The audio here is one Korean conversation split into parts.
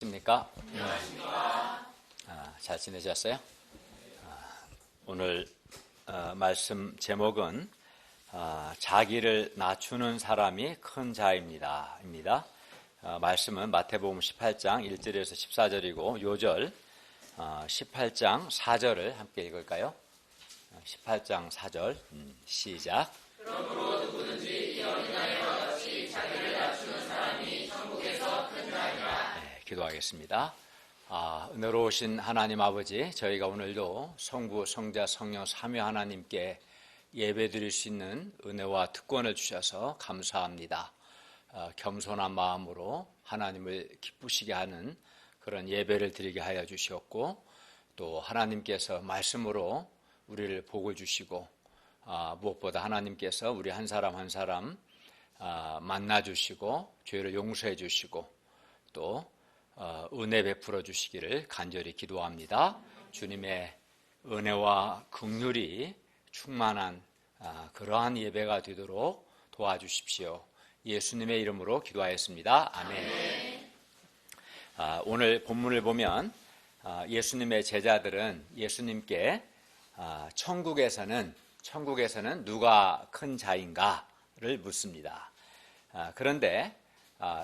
안녕하십니까? 잘 지내셨어요? 오늘 말씀 제목은 자기를 낮추는 사람이 큰 자입니다. 말씀은 마태복음 18장 1절에서 14절이고 요절 18장 4절을 함께 읽을까요? 18장 4절 시작. 그러므로 누구든지 이 어린아이와 같이 자기를 낮추는 사람이 천국에서 큰 자이라. 기도하겠습니다. 은혜로우신 하나님 아버지, 저희가 오늘도 성부, 성자, 성령 삼위 하나님께 예배드릴 수 있는 은혜와 특권을 주셔서 감사합니다. 겸손한 마음으로 하나님을 기쁘시게 하는 그런 예배를 드리게 하여 주시었고, 또 하나님께서 말씀으로 우리를 복을 주시고, 무엇보다 하나님께서 우리 한 사람 한 사람 만나 주시고 죄를 용서해 주시고 또 은혜 베풀어 주시기를 간절히 기도합니다. 주님의 은혜와 긍휼이 충만한 그러한 예배가 되도록 도와주십시오. 예수님의 이름으로 기도하였습니다. 아멘. 오늘 본문을 보면 예수님의 제자들은 예수님께 천국에서는 누가 큰 자인가를 묻습니다. 그런데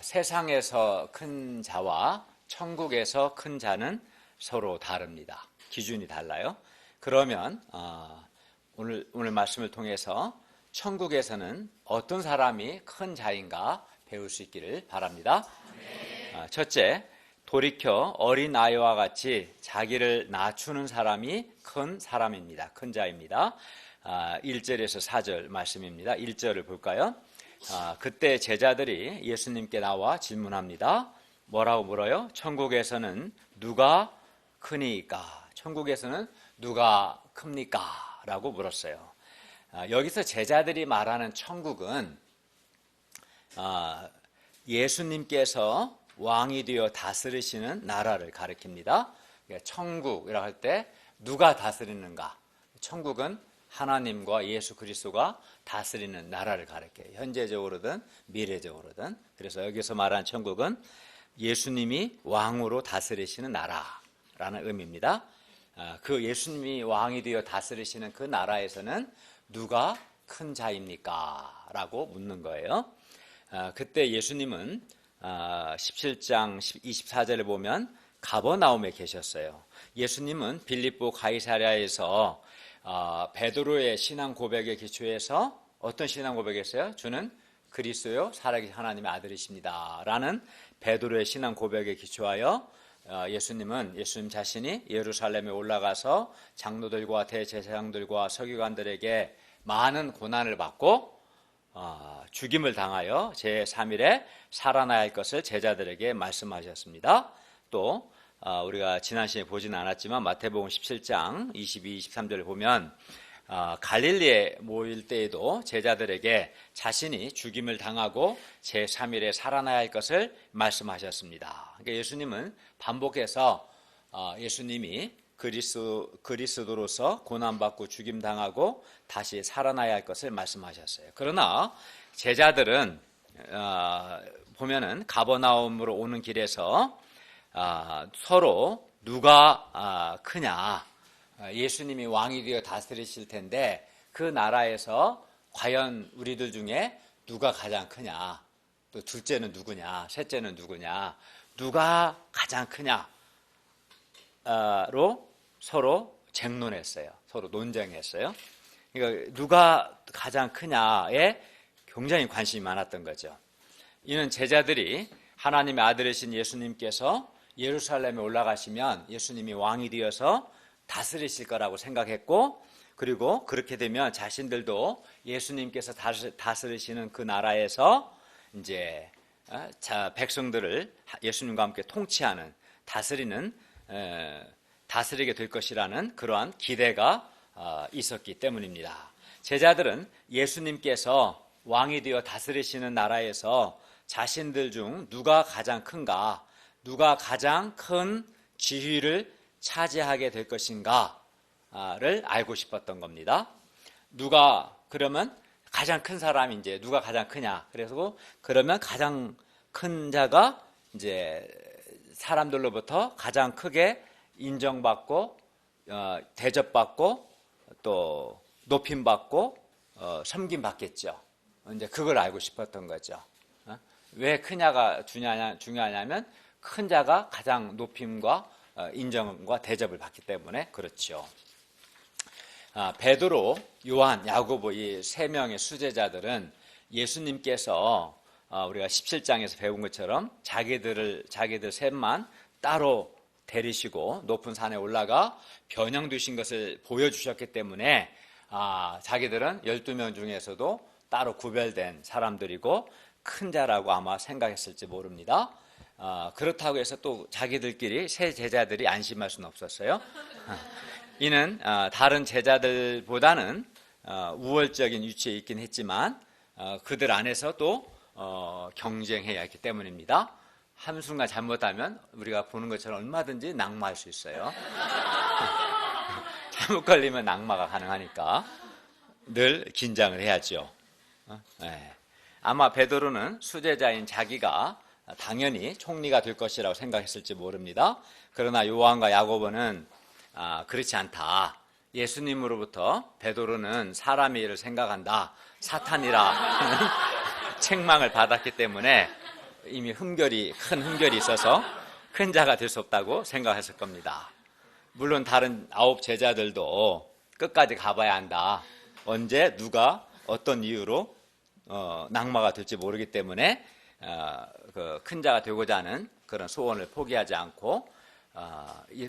세상에서 큰 자와 천국에서 큰 자는 서로 다릅니다. 기준이 달라요. 그러면 오늘 말씀을 통해서 천국에서는 어떤 사람이 큰 자인가 배울 수 있기를 바랍니다. 첫째, 돌이켜 어린아이와 같이 자기를 낮추는 사람이 큰 사람입니다. 큰 자입니다. 1절에서 4절 말씀입니다. 1절을 볼까요? 그때 제자들이 예수님께 나와 질문합니다. 뭐라고 물어요? 천국에서는 누가 크니까? 천국에서는 누가 큽니까? 라고 물었어요. 여기서 제자들이 말하는 천국은 예수님께서 왕이 되어 다스리시는 나라를 가리킵니다. 천국이라고 할 때 누가 다스리는가? 천국은 하나님과 예수 그리스도가 다스리는 나라를 가리켜요. 현재적으로든 미래적으로든. 그래서 여기서 말하는 천국은 예수님이 왕으로 다스리시는 나라라는 의미입니다. 그 예수님이 왕이 되어 다스리시는 그 나라에서는 누가 큰 자입니까? 라고 묻는 거예요. 그때 예수님은 17장 24절을 보면 가버나움에 계셨어요. 예수님은 빌립보 가이사랴에서 베드로의 신앙 고백에 기초해서 어떤 신앙 고백했어요? 주는 그리스도요 살아계신 하나님의 아들이십니다 라는 베드로의 신앙 고백에 기초하여 예수님 자신이 예루살렘에 올라가서 장로들과 대제사장들과 서기관들에게 많은 고난을 받고 죽임을 당하여 제3일에 살아나야 할 것을 제자들에게 말씀하셨습니다. 또 우리가 지난 시간에 보지는 않았지만 마태복음 17장 22, 23절을 보면 갈릴리에 모일 때에도 제자들에게 자신이 죽임을 당하고 제3일에 살아나야 할 것을 말씀하셨습니다. 그러니까 예수님은 반복해서 예수님이 그리스도로서 고난받고 죽임당하고 다시 살아나야 할 것을 말씀하셨어요. 그러나 제자들은 보면은 가버나움으로 오는 길에서 서로 누가 크냐, 예수님이 왕이 되어 다스리실 텐데 그 나라에서 과연 우리들 중에 누가 가장 크냐, 또 둘째는 누구냐, 셋째는 누구냐, 누가 가장 크냐로 서로 쟁론했어요. 서로 논쟁했어요. 그러니까 누가 가장 크냐에 굉장히 관심이 많았던 거죠. 이는 제자들이 하나님의 아들이신 예수님께서 예루살렘에 올라가시면 예수님이 왕이 되어서 다스리실 거라고 생각했고, 그리고 그렇게 되면 자신들도 예수님께서 다스리시는 그 나라에서 이제 백성들을 예수님과 함께 통치하는 다스리게 될 것이라는 그러한 기대가 있었기 때문입니다. 제자들은 예수님께서 왕이 되어 다스리시는 나라에서 자신들 중 누가 가장 큰가, 누가 가장 큰 지위를 차지하게 될 것인가를 알고 싶었던 겁니다. 그러면 가장 큰 사람이 이제 누가 가장 크냐. 그래서 그러면 가장 큰 자가 이제 사람들로부터 가장 크게 인정받고 대접받고 또 높임받고 섬김받겠죠. 이제 그걸 알고 싶었던 거죠. 왜 크냐가 중요하냐면 큰 자가 가장 높임과 인정과 대접을 받기 때문에 그렇죠. 베드로, 요한, 야고보 이 세 명의 수제자들은 예수님께서 우리가 17장에서 배운 것처럼 자기들 셋만 따로 데리시고 높은 산에 올라가 변형되신 것을 보여주셨기 때문에 자기들은 12명 중에서도 따로 구별된 사람들이고 큰 자라고 아마 생각했을지 모릅니다. 그렇다고 해서 또 자기들끼리 세 제자들이 안심할 수는 없었어요. 이는 다른 제자들보다는 우월적인 위치에 있긴 했지만 그들 안에서 또 경쟁해야 했기 때문입니다. 한순간 잘못하면 우리가 보는 것처럼 얼마든지 낙마할 수 있어요. 잘못 걸리면 낙마가 가능하니까 늘 긴장을 해야죠. 네. 아마 베드로는 수제자인 자기가 당연히 총리가 될 것이라고 생각했을지 모릅니다. 그러나 요한과 야고보는 그렇지 않다. 예수님으로부터 베드로는 사람의 일을 생각한다. 사탄이라 책망을 받았기 때문에 이미 큰 흠결이 있어서 큰 자가 될 수 없다고 생각했을 겁니다. 물론 다른 9 제자들도 끝까지 가봐야 한다. 언제 누가 어떤 이유로 낙마가 될지 모르기 때문에 그 큰 자가 되고자 하는 그런 소원을 포기하지 않고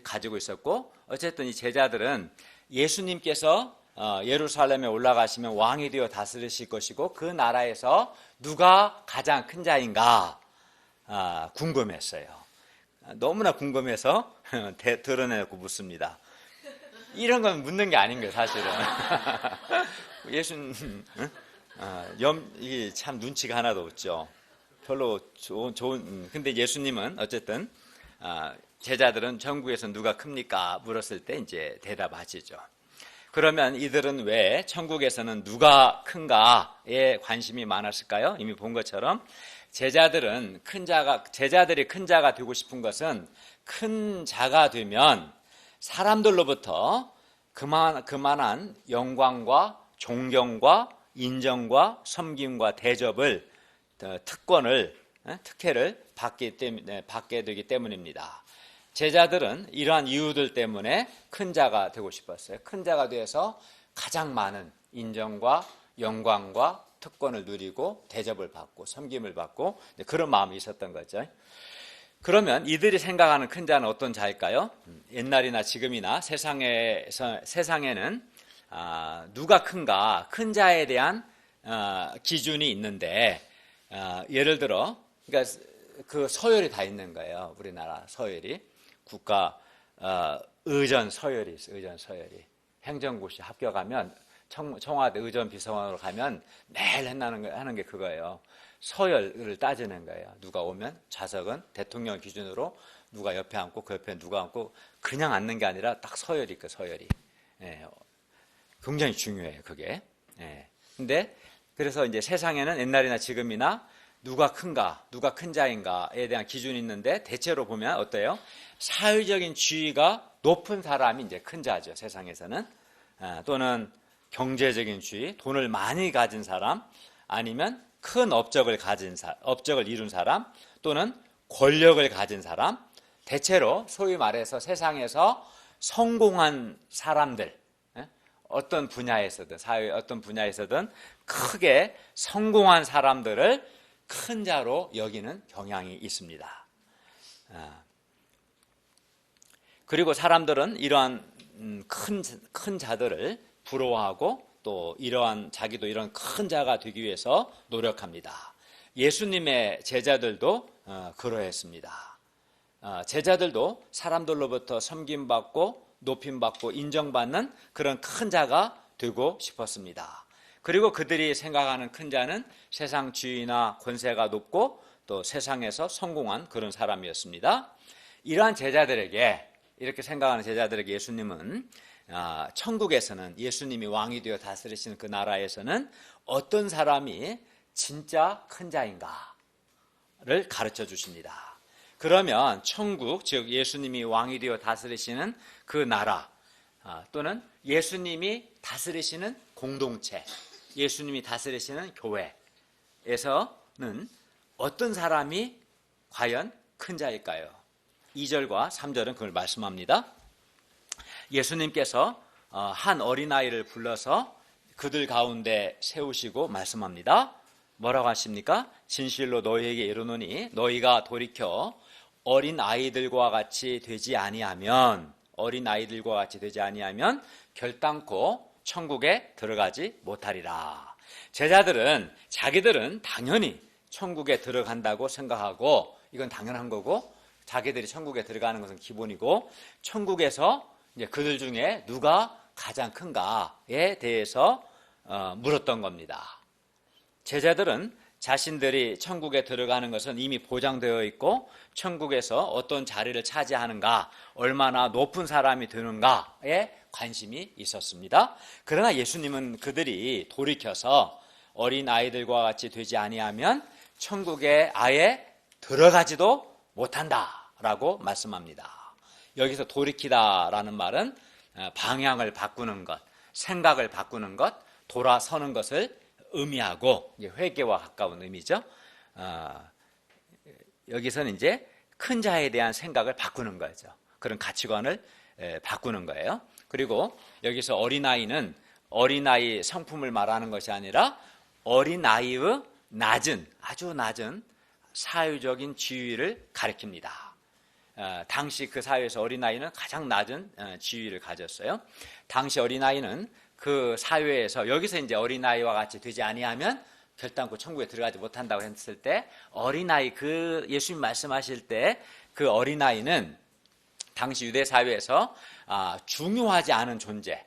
가지고 있었고, 어쨌든 이 제자들은 예수님께서 예루살렘에 올라가시면 왕이 되어 다스리실 것이고 그 나라에서 누가 가장 큰 자인가 궁금했어요. 너무나 궁금해서 드러내고 묻습니다. 이런 건 묻는 게 아닌 거예요, 사실은. 예수님 이게 참 눈치가 하나도 없죠. 별로 좋은 근데 예수님은 어쨌든 제자들은 천국에서 누가 큽니까? 물었을 때 이제 대답하시죠. 그러면 이들은 왜 천국에서는 누가 큰가에 관심이 많았을까요? 이미 본 것처럼 제자들이 큰 자가 되고 싶은 것은 큰 자가 되면 사람들로부터 그만한 영광과 존경과 인정과 섬김과 대접을 특혜를 받게 되기 때문입니다. 제자들은 이러한 이유들 때문에 큰 자가 되고 싶었어요. 큰 자가 되어서 가장 많은 인정과 영광과 특권을 누리고 대접을 받고 섬김을 받고 그런 마음이 있었던 거죠. 그러면 이들이 생각하는 큰 자는 어떤 자일까요? 옛날이나 지금이나 세상에는 누가 큰가, 큰 자에 대한 기준이 있는데 예를 들어 그러니까 그 서열이 다 있는 거예요. 우리나라 서열이 국가 의전 서열이 있어요. 의전 서열이 행정고시 합격하면 청와대 의전 비서관으로 가면 매일 하는 게 그거예요. 서열을 따지는 거예요. 누가 오면 좌석은 대통령 기준으로 누가 옆에 앉고 그 옆에 누가 앉고 그냥 앉는 게 아니라 딱 서열이 있고 서열이 굉장히 중요해요. 그게. 근데 그래서 이제 세상에는 옛날이나 지금이나 누가 큰가, 누가 큰 자인가에 대한 기준이 있는데 대체로 보면 어때요? 사회적인 지위가 높은 사람이 이제 큰 자죠. 세상에서는. 또는 경제적인 지위, 돈을 많이 가진 사람, 아니면 큰 업적을 이룬 사람, 또는 권력을 가진 사람, 대체로 소위 말해서 세상에서 성공한 사람들, 어떤 분야에서든 사회 어떤 분야에서든 크게 성공한 사람들을 큰 자로 여기는 경향이 있습니다. 그리고 사람들은 이러한 큰 자들을 부러워하고 또 자기도 이런 큰 자가 되기 위해서 노력합니다. 예수님의 제자들도 그러했습니다. 제자들도 사람들로부터 섬김받고 높임받고 인정받는 그런 큰 자가 되고 싶었습니다. 그리고 그들이 생각하는 큰 자는 세상 지위나 권세가 높고 또 세상에서 성공한 그런 사람이었습니다. 이러한 제자들에게, 이렇게 생각하는 제자들에게 예수님은 천국에서는 예수님이 왕이 되어 다스리시는 그 나라에서는 어떤 사람이 진짜 큰 자인가를 가르쳐 주십니다. 그러면 천국, 즉 예수님이 왕이 되어 다스리시는 그 나라, 또는 예수님이 다스리시는 공동체, 예수님이 다스리시는 교회에서는 어떤 사람이 과연 큰 자일까요? 2절과 3절은 그걸 말씀합니다. 예수님께서 한 어린아이를 불러서 그들 가운데 세우시고 말씀합니다. 뭐라고 하십니까? 진실로 너희에게 이르노니 너희가 돌이켜 어린아이들과 같이 되지 아니하면 결단코 천국에 들어가지 못하리라. 제자들은 자기들은 당연히 천국에 들어간다고 생각하고, 이건 당연한 거고, 자기들이 천국에 들어가는 것은 기본이고, 천국에서 이제 그들 중에 누가 가장 큰가에 대해서 물었던 겁니다. 제자들은 자신들이 천국에 들어가는 것은 이미 보장되어 있고, 천국에서 어떤 자리를 차지하는가, 얼마나 높은 사람이 되는가에 관심이 있었습니다. 그러나 예수님은 그들이 돌이켜서 어린아이들과 같이 되지 아니하면 천국에 아예 들어가지도 못한다라고 말씀합니다. 여기서 돌이키다라는 말은 방향을 바꾸는 것, 생각을 바꾸는 것, 돌아서는 것을 의미하고 회개와 가까운 의미죠. 여기서는 이제 큰 자에 대한 생각을 바꾸는 거죠. 그런 가치관을 바꾸는 거예요. 그리고 여기서 어린아이는 어린아이 성품을 말하는 것이 아니라 어린아이의 아주 낮은 사회적인 지위를 가리킵니다. 당시 그 사회에서 어린아이는 가장 낮은 지위를 가졌어요. 당시 어린아이는 그 사회에서, 여기서 이제 어린아이와 같이 되지 아니하면 결단코 천국에 들어가지 못한다고 했을 때, 어린아이, 예수님 말씀하실 때 그 어린아이는 당시 유대 사회에서 중요하지 않은 존재,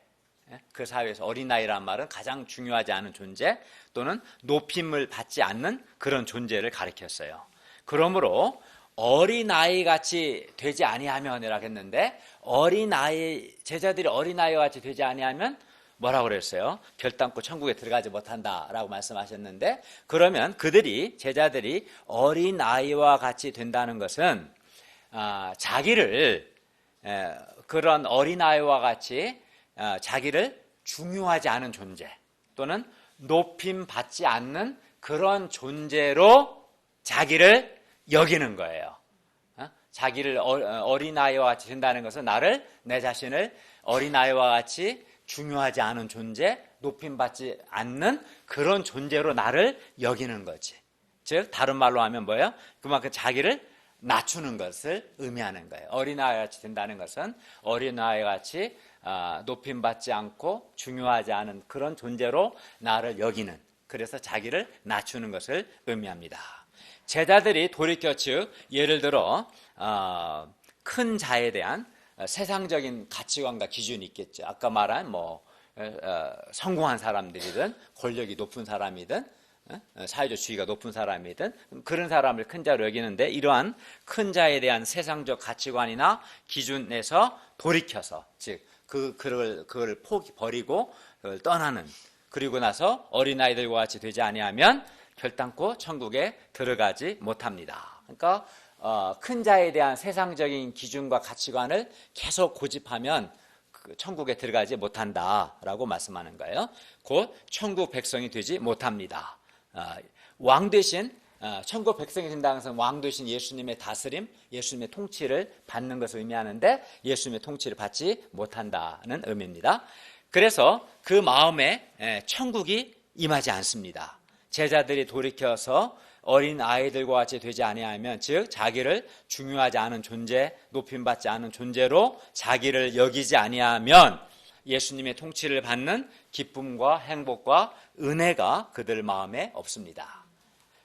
그 사회에서 어린아이란 말은 가장 중요하지 않은 존재, 또는 높임을 받지 않는 그런 존재를 가리켰어요. 그러므로 어린아이 같이 되지 아니하면이라고 했는데, 제자들이 어린아이와 같이 되지 아니하면 뭐라고 그랬어요? 결단코 천국에 들어가지 못한다라고 말씀하셨는데, 그러면 제자들이 어린아이와 같이 된다는 것은 자기를 그런 어린아이와 같이 자기를 중요하지 않은 존재, 또는 높임 받지 않는 그런 존재로 자기를 여기는 거예요. 자기를 어린아이와 같이 된다는 것은 내 자신을 어린아이와 같이 중요하지 않은 존재, 높임받지 않는 그런 존재로 나를 여기는 거지. 즉 다른 말로 하면 뭐예요? 그만큼 자기를 낮추는 것을 의미하는 거예요. 어린아이와 같이 된다는 것은 어린아이와 같이 높임받지 않고 중요하지 않은 그런 존재로 나를 여기는, 그래서 자기를 낮추는 것을 의미합니다. 제자들이 돌이켜, 즉 예를 들어 큰 자에 대한 세상적인 가치관과 기준이 있겠죠. 아까 말한 성공한 사람들이든 권력이 높은 사람이든 사회적 지위가 높은 사람이든 그런 사람을 큰 자로 여기는데, 이러한 큰 자에 대한 세상적 가치관이나 기준에서 돌이켜서, 즉 그걸 버리고 그걸 떠나는, 그리고 나서 어린아이들과 같이 되지 아니하면 결단코 천국에 들어가지 못합니다. 그러니까 큰 자에 대한 세상적인 기준과 가치관을 계속 고집하면 천국에 들어가지 못한다라고 말씀하는 거예요. 곧 천국 백성이 되지 못합니다. 왕 대신 천국 백성이 된다는 것은 왕 대신 예수님의 다스림, 예수님의 통치를 받는 것을 의미하는데, 예수님의 통치를 받지 못한다는 의미입니다. 그래서 그 마음에 천국이 임하지 않습니다. 제자들이 돌이켜서 어린 아이들과 같이 되지 아니하면, 즉 자기를 중요하지 않은 존재, 높임받지 않은 존재로 자기를 여기지 아니하면 예수님의 통치를 받는 기쁨과 행복과 은혜가 그들 마음에 없습니다.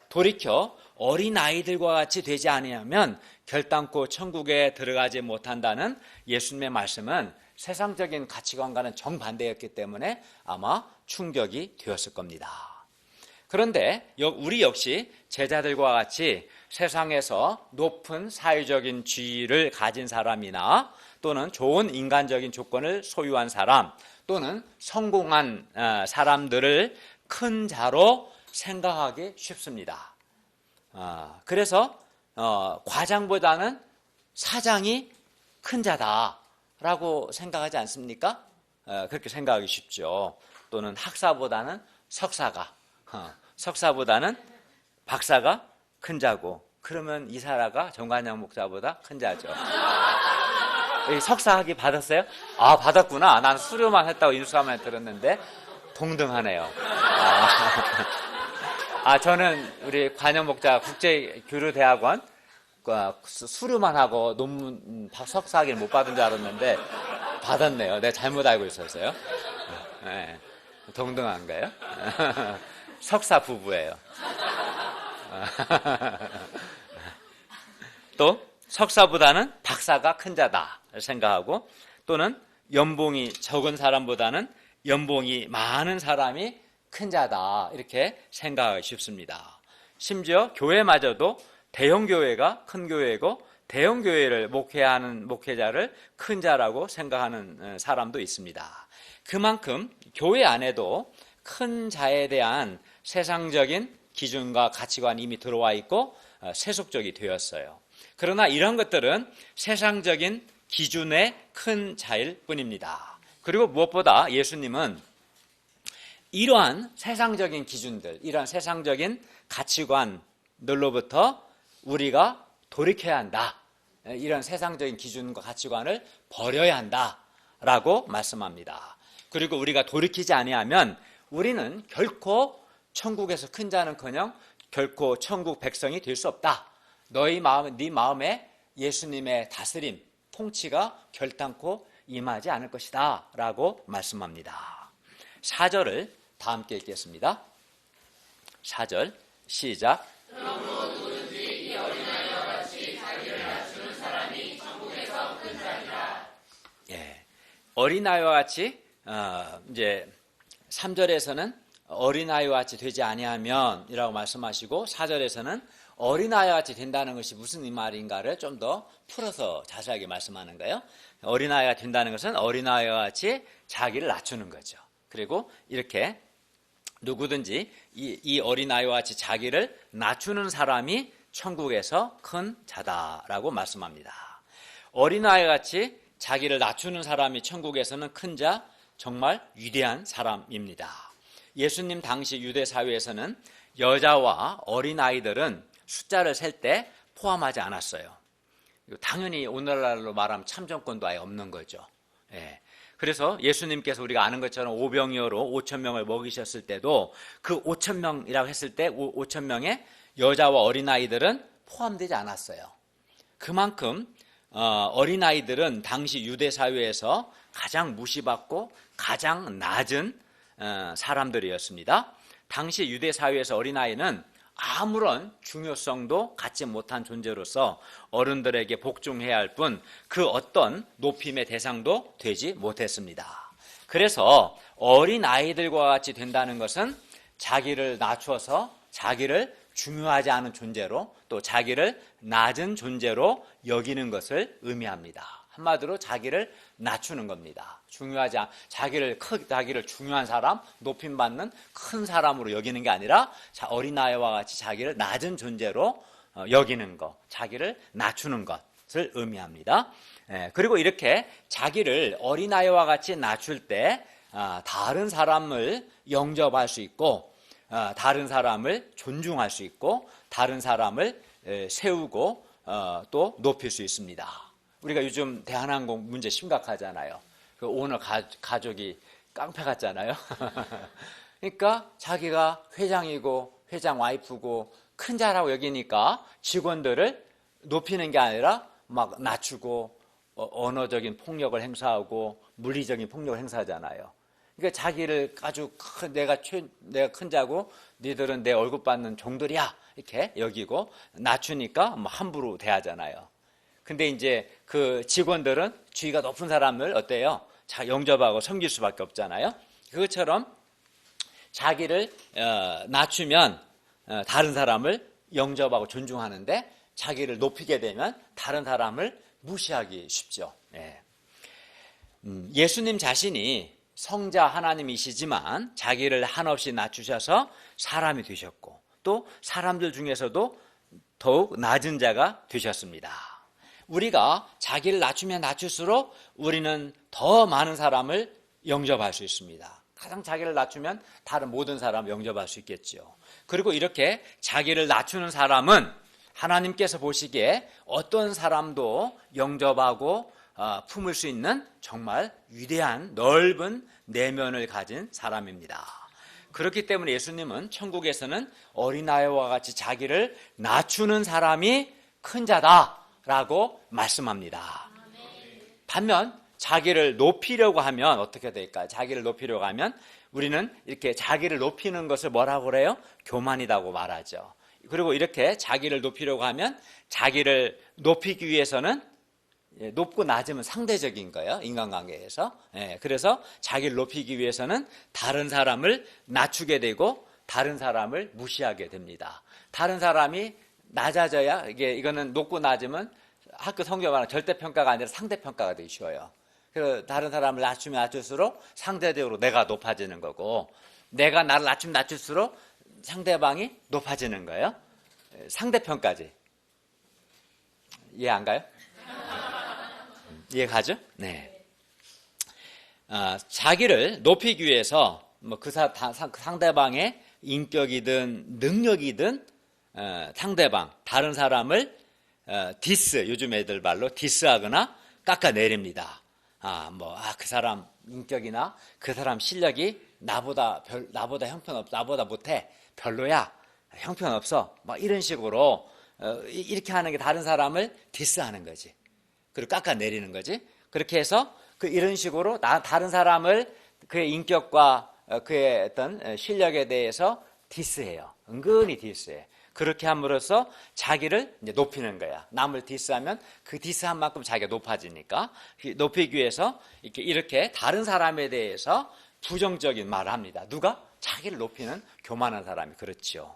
돌이켜 어린 아이들과 같이 되지 아니하면 결단코 천국에 들어가지 못한다는 예수님의 말씀은 세상적인 가치관과는 정반대였기 때문에 아마 충격이 되었을 겁니다. 그런데 우리 역시 제자들과 같이 세상에서 높은 사회적인 지위를 가진 사람이나, 또는 좋은 인간적인 조건을 소유한 사람, 또는 성공한 사람들을 큰 자로 생각하기 쉽습니다. 그래서 과장보다는 사장이 큰 자다라고 생각하지 않습니까? 그렇게 생각하기 쉽죠. 또는 학사보다는 석사보다는 박사가 큰 자고, 그러면 이사라가 정관장 목사보다 큰 자죠. 석사 학위 받았어요? 아, 받았구나. 난 수료만 했다고 인수하면 들었는데 동등하네요. 저는 우리 관영 목자 국제교류대학원 수료만 하고 논문 석사 학위를 못 받은 줄 알았는데 받았네요. 내가 잘못 알고 있었어요. 네. 동등한가요? 석사 부부예요. 또 석사보다는 박사가 큰 자다 생각하고, 또는 연봉이 적은 사람보다는 연봉이 많은 사람이 큰 자다 이렇게 생각하기 쉽습니다. 심지어 교회마저도 대형 교회가 큰 교회고 대형 교회를 목회하는 목회자를 큰 자라고 생각하는 사람도 있습니다. 그만큼 교회 안에도 큰 자에 대한 세상적인 기준과 가치관이 이미 들어와 있고 세속적이 되었어요. 그러나 이런 것들은 세상적인 기준의 큰 자일 뿐입니다. 그리고 무엇보다 예수님은 이러한 세상적인 기준들, 이러한 세상적인 가치관들로부터 우리가 돌이켜야 한다. 이런 세상적인 기준과 가치관을 버려야 한다라고 말씀합니다. 그리고 우리가 돌이키지 아니하면 우리는 결코 천국에서 큰 자는커녕 결코 천국 백성이 될 수 없다. 네 마음에 예수님의 다스림, 통치가 결단코 임하지 않을 것이다 라고 말씀합니다. 4절을 다 함께 읽겠습니다. 4절 시작. 누구든지 이 어린아이와 같이 자기를 낮추는 사람이 천국에서 큰 자니라. 어린아이와 같이 이제 3절에서는 어린아이와 같이 되지 아니하면 이라고 말씀하시고, 4절에서는 어린아이와 같이 된다는 것이 무슨 말인가를 좀 더 풀어서 자세하게 말씀하는 거예요. 어린아이가 된다는 것은 어린아이와 같이 자기를 낮추는 거죠. 그리고 이렇게 누구든지 이 어린아이와 같이 자기를 낮추는 사람이 천국에서 큰 자다라고 말씀합니다. 어린아이와 같이 자기를 낮추는 사람이 천국에서는 큰 자, 정말 위대한 사람입니다. 예수님 당시 유대 사회에서는 여자와 어린아이들은 숫자를 셀 때 포함하지 않았어요. 당연히 오늘날로 말하면 참정권도 아예 없는 거죠. 그래서 예수님께서 우리가 아는 것처럼 오병이어로 5,000명을 먹이셨을 때도 그 5,000명이라고 했을 때 5,000명의 여자와 어린아이들은 포함되지 않았어요. 그만큼 어린아이들은 당시 유대 사회에서 가장 무시받고 가장 낮은 사람들이었습니다. 당시 유대 사회에서 어린아이는 아무런 중요성도 갖지 못한 존재로서 어른들에게 복종해야 할 뿐 그 어떤 높임의 대상도 되지 못했습니다. 그래서 어린아이들과 같이 된다는 것은 자기를 낮춰서 자기를 중요하지 않은 존재로, 또 자기를 낮은 존재로 여기는 것을 의미합니다. 한마디로 자기를 낮추는 겁니다. 자기를 중요한 사람, 높임받는 큰 사람으로 여기는 게 아니라 어린아이와 같이 자기를 낮은 존재로 여기는 것, 자기를 낮추는 것을 의미합니다. 그리고 이렇게 자기를 어린아이와 같이 낮출 때 다른 사람을 영접할 수 있고, 다른 사람을 존중할 수 있고, 다른 사람을 세우고 또 높일 수 있습니다. 우리가 요즘 대한항공 문제 심각하잖아요. 그 오너 가족이 깡패 같잖아요. 그러니까 자기가 회장이고 회장 와이프고 큰 자라고 여기니까 직원들을 높이는 게 아니라 막 낮추고 언어적인 폭력을 행사하고 물리적인 폭력을 행사하잖아요. 그러니까 자기를 아주 내가 큰 자고 니들은 내 월급 받는 종들이야 이렇게 여기고 낮추니까 함부로 대하잖아요. 근데 이제 그 직원들은 지위가 높은 사람을 어때요? 영접하고 섬길 수밖에 없잖아요. 그것처럼 자기를 낮추면 다른 사람을 영접하고 존중하는데, 자기를 높이게 되면 다른 사람을 무시하기 쉽죠. 예수님 자신이 성자 하나님이시지만 자기를 한없이 낮추셔서 사람이 되셨고, 또 사람들 중에서도 더욱 낮은 자가 되셨습니다. 우리가 자기를 낮추면 낮출수록 우리는 더 많은 사람을 영접할 수 있습니다. 가장 자기를 낮추면 다른 모든 사람을 영접할 수 있겠죠. 그리고 이렇게 자기를 낮추는 사람은 하나님께서 보시기에 어떤 사람도 영접하고 품을 수 있는 정말 위대한 넓은 내면을 가진 사람입니다. 그렇기 때문에 예수님은 천국에서는 어린아이와 같이 자기를 낮추는 사람이 큰 자다라고 말씀합니다. 반면 자기를 높이려고 하면 어떻게 될까요? 자기를 높이려고 하면 우리는 이렇게 자기를 높이는 것을 뭐라고 그래요? 교만이라고 말하죠. 그리고 이렇게 자기를 높이려고 하면 자기를 높이기 위해서는 높고 낮으면 상대적인 거예요. 인간관계에서. 그래서 자기를 높이기 위해서는 다른 사람을 낮추게 되고 다른 사람을 무시하게 됩니다. 다른 사람이 낮아져야 이거는 높고 낮으면 학교 성적은 절대평가가 아니라 상대평가가 되기 쉬워요. 그래서 다른 사람을 낮추면 낮출수록 상대적으로 내가 높아지는 거고 내가 나를 낮추면 낮출수록 상대방이 높아지는 거예요. 상대평가지. 이해 안 가요? 이해가죠? 네. 자기를 높이기 위해서 그 상대방의 인격이든 능력이든 상대방 다른 사람을 디스, 요즘 애들 말로 디스하거나 깎아내립니다. 그 사람 인격이나 그 사람 실력이 나보다 형편없어, 나보다 못해, 별로야, 형편없어, 이런 식으로 이렇게 하는 게 다른 사람을 디스하는 거지. 그리고 깎아내리는 거지. 그렇게 해서 이런 식으로 다른 사람을 그의 인격과 그의 어떤 실력에 대해서 디스해요. 은근히 디스해. 그렇게 함으로써 자기를 이제 높이는 거야. 남을 디스하면 그 디스한 만큼 자기가 높아지니까 높이기 위해서 이렇게 다른 사람에 대해서 부정적인 말을 합니다. 누가? 자기를 높이는 교만한 사람이 그렇죠.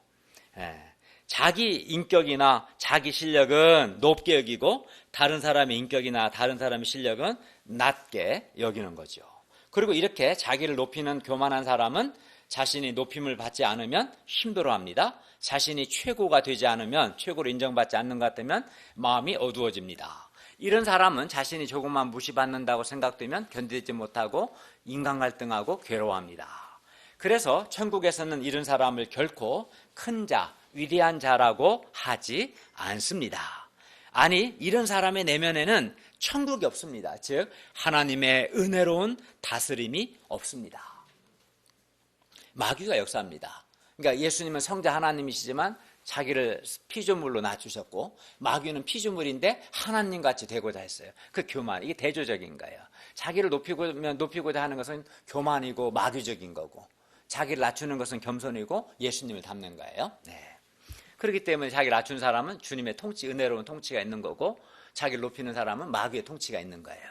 자기 인격이나 자기 실력은 높게 여기고 다른 사람의 인격이나 다른 사람의 실력은 낮게 여기는 거죠. 그리고 이렇게 자기를 높이는 교만한 사람은 자신이 높임을 받지 않으면 힘들어합니다. 자신이 최고가 되지 않으면, 최고로 인정받지 않는 것 같으면 마음이 어두워집니다. 이런 사람은 자신이 조금만 무시받는다고 생각되면 견디지 못하고 인간 갈등하고 괴로워합니다. 그래서 천국에서는 이런 사람을 결코 큰 자, 위대한 자라고 하지 않습니다. 아니, 이런 사람의 내면에는 천국이 없습니다. 즉 하나님의 은혜로운 다스림이 없습니다. 마귀가 역사합니다. 그러니까 예수님은 성자 하나님이시지만 자기를 피조물로 낮추셨고 마귀는 피조물인데 하나님같이 되고자 했어요. 그 교만, 이게 대조적인 거예요. 자기를 높이고자 하는 것은 교만이고 마귀적인 거고 자기를 낮추는 것은 겸손이고 예수님을 닮는 거예요. 그렇기 때문에 자기를 낮춘 사람은 주님의 통치, 은혜로운 통치가 있는 거고 자기를 높이는 사람은 마귀의 통치가 있는 거예요.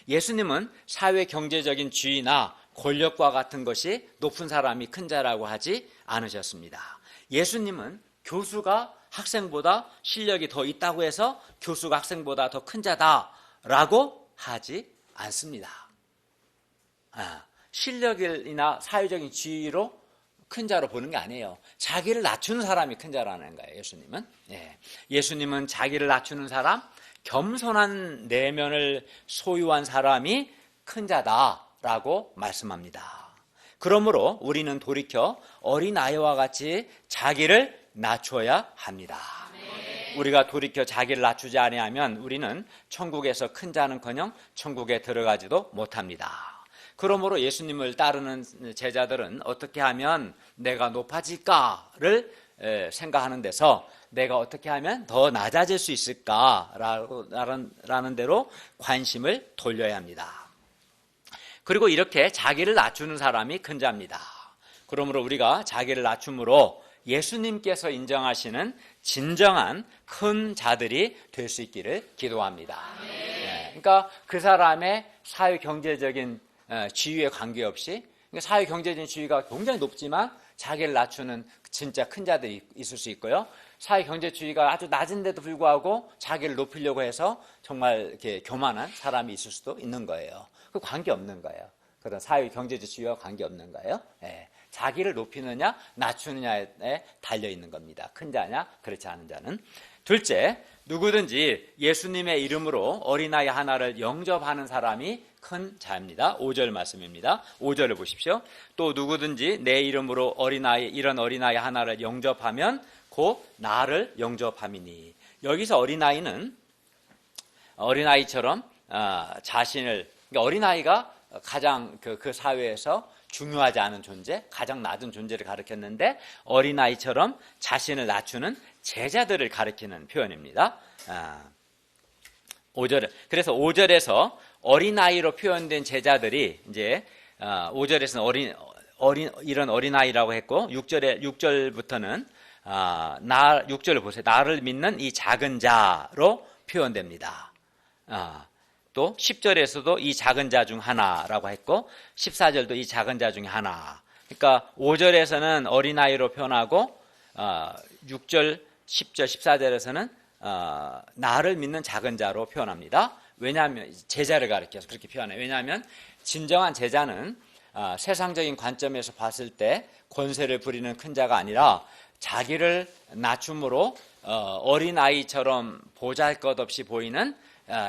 예수님은 사회 경제적인 지위나 권력과 같은 것이 높은 사람이 큰 자라고 하지 않으셨습니다. 예수님은 교수가 학생보다 실력이 더 있다고 해서 교수가 학생보다 더 큰 자다라고 하지 않습니다. 실력이나 사회적인 지위로 큰 자로 보는 게 아니에요. 자기를 낮추는 사람이 큰 자라는 거예요. 예수님은. 예수님은 자기를 낮추는 사람, 겸손한 내면을 소유한 사람이 큰 자다라고 말씀합니다. 그러므로 우리는 돌이켜 어린아이와 같이 자기를 낮춰야 합니다. 우리가 돌이켜 자기를 낮추지 아니하면 우리는 천국에서 큰 자는커녕 천국에 들어가지도 못합니다. 그러므로 예수님을 따르는 제자들은 어떻게 하면 내가 높아질까를 생각하는 데서 내가 어떻게 하면 더 낮아질 수 있을까라는 대로 관심을 돌려야 합니다. 그리고 이렇게 자기를 낮추는 사람이 큰 자입니다. 그러므로 우리가 자기를 낮춤으로 예수님께서 인정하시는 진정한 큰 자들이 될 수 있기를 기도합니다. 그러니까 그 사람의 사회 경제적인 지위에 관계없이, 사회 경제적인 지위가 굉장히 높지만 자기를 낮추는 진짜 큰 자들이 있을 수 있고요. 사회 경제 지위가 아주 낮은데도 불구하고 자기를 높이려고 해서 정말 이렇게 교만한 사람이 있을 수도 있는 거예요. 그 관계 없는 거예요. 그런 사회 경제적 지위와 관계 없는 거예요. 자기를 높이느냐 낮추느냐에 달려 있는 겁니다. 큰 자냐 그렇지 않은 자는. 둘째, 누구든지 예수님의 이름으로 어린아이 하나를 영접하는 사람이 큰 자입니다. 5절 말씀입니다. 5절을 보십시오. 또 누구든지 내 이름으로 이런 어린아이 하나를 영접하면 곧 나를 영접함이니. 여기서 어린아이처럼 자신을, 그러니까 어린아이가 가장 그 사회에서 중요하지 않은 존재, 가장 낮은 존재를 가리켰는데 어린아이처럼 자신을 낮추는 제자들을 가리키는 표현입니다. 5절. 그래서 5절에서 어린아이로 표현된 제자들이 이제 5절에서는 이런 어린아이라고 했고 6절부터는 6절을 보세요. 나를 믿는 이 작은 자로 표현됩니다. 또 10절에서도 이 작은 자 중 하나라고 했고 14절도 이 작은 자 중에 하나. 그러니까 5절에서는 어린아이로 표현하고 6절, 10절, 14절에서는 나를 믿는 작은 자로 표현합니다. 왜냐하면 제자를 가리켜서 그렇게 표현해요. 왜냐하면 진정한 제자는 세상적인 관점에서 봤을 때 권세를 부리는 큰 자가 아니라 자기를 낮춤으로 어린아이처럼 보잘것없이 보이는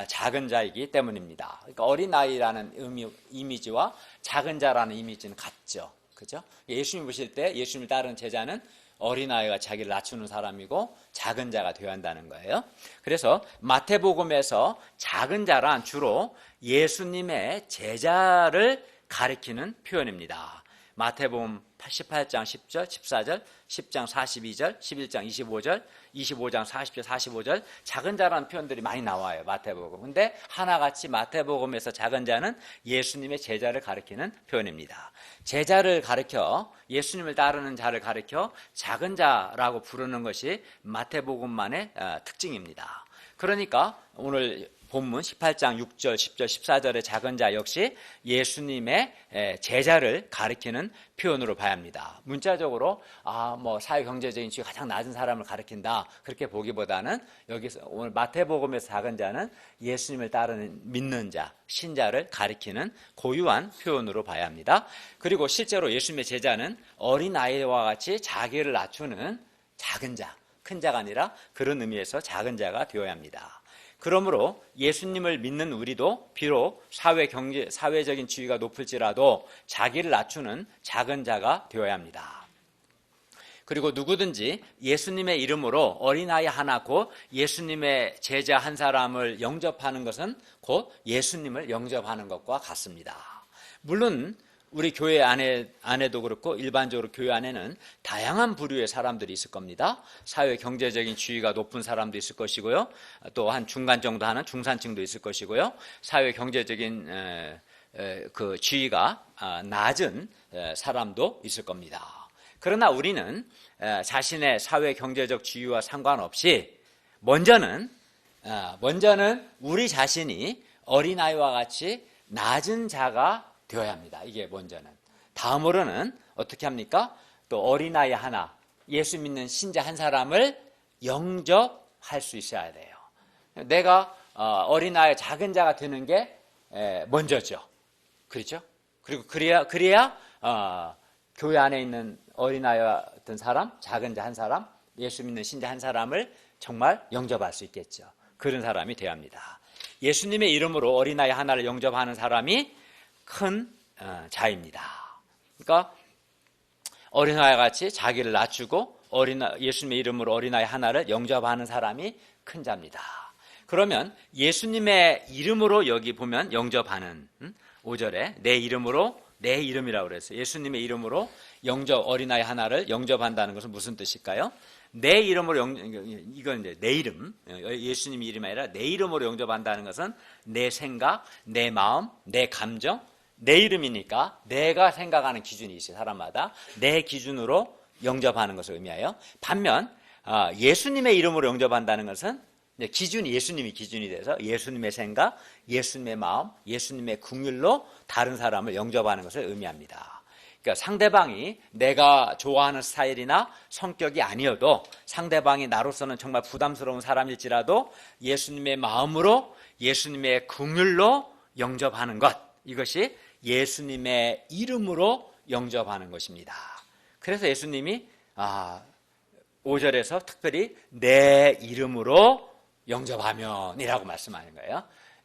작은 자이기 때문입니다. 그러니까 어린아이라는 이미지와 작은 자라는 이미지는 같죠. 그죠? 예수님 보실 때 예수님을 따르는 제자는 어린아이가 자기를 낮추는 사람이고 작은 자가 되어야 한다는 거예요. 그래서 마태복음에서 작은 자란 주로 예수님의 제자를 가리키는 표현입니다. 마태복음 18장 10절, 14절, 10장 42절, 11장 25절, 25장 40절, 45절 작은 자라는 표현들이 많이 나와요. 마태복음. 근데 하나같이 마태복음에서 작은 자는 예수님의 제자를 가리키는 표현입니다. 제자를 가리켜 예수님을 따르는 자를 가리켜 작은 자라고 부르는 것이 마태복음만의 특징입니다. 그러니까 오늘 본문 18장 6절, 10절, 14절의 작은 자 역시 예수님의 제자를 가리키는 표현으로 봐야 합니다. 문자적으로 사회 경제적인 지위가 가장 낮은 사람을 가리킨다 그렇게 보기보다는 여기서 오늘 마태복음에서 작은 자는 예수님을 따르는 믿는 자, 신자를 가리키는 고유한 표현으로 봐야 합니다. 그리고 실제로 예수님의 제자는 어린아이와 같이 자기를 낮추는 작은 자, 큰 자가 아니라 그런 의미에서 작은 자가 되어야 합니다. 그러므로 예수님을 믿는 우리도 비록 사회적인 지위가 높을지라도 자기를 낮추는 작은 자가 되어야 합니다. 그리고 누구든지 예수님의 이름으로 어린아이 하나 곧 예수님의 제자 한 사람을 영접하는 것은 곧 예수님을 영접하는 것과 같습니다. 물론 우리 교회 안에도 그렇고 일반적으로 교회 안에는 다양한 부류의 사람들이 있을 겁니다. 사회 경제적인 지위가 높은 사람도 있을 것이고요. 또 한 중간 정도 하는 중산층도 있을 것이고요. 사회 경제적인 그 지위가 낮은 사람도 있을 겁니다. 그러나 우리는 자신의 사회 경제적 지위와 상관없이 먼저는 우리 자신이 어린아이와 같이 낮은 자가 되어야 합니다. 이게 먼저는. 다음으로는 어떻게 합니까? 또 어린아이 하나, 예수 믿는 신자 한 사람을 영접할 수 있어야 돼요. 내가 어린아이 작은 자가 되는 게 먼저죠. 그렇죠? 그리고 그래야 교회 안에 있는 어린아이와 같은 사람, 작은 자 한 사람, 예수 믿는 신자 한 사람을 정말 영접할 수 있겠죠. 그런 사람이 되어야 합니다. 예수님의 이름으로 어린아이 하나를 영접하는 사람이 큰 자입니다. 그러니까 어린아이 같이 자기를 낮추고 예수님의 이름으로 어린아이 하나를 영접하는 사람이 큰 자입니다. 그러면 예수님의 이름으로 여기 보면 영접하는 5절에 내 이름이라고 그랬어요. 예수님의 이름으로 어린아이 하나를 영접한다는 것은 무슨 뜻일까요? 내 이름으로 이건 이제 내 이름, 예수님 이름이 아니라 내 이름으로 영접한다는 것은 내 생각, 내 마음, 내 감정, 내 이름이니까 내가 생각하는 기준이 있어요. 사람마다 내 기준으로 영접하는 것을 의미하여, 반면 예수님의 이름으로 영접한다는 것은 기준이 예수님이 기준이 돼서 예수님의 생각, 예수님의 마음, 예수님의 긍휼로 다른 사람을 영접하는 것을 의미합니다. 그러니까 상대방이 내가 좋아하는 스타일이나 성격이 아니어도 상대방이 나로서는 정말 부담스러운 사람일지라도 예수님의 마음으로 예수님의 긍휼로 영접하는 것, 이것이 예수님의 이름으로 영접하는 것입니다. 그래서 예수님이 5절에서 특별히 내 이름으로 영접하면이라고 말씀하는 거예요.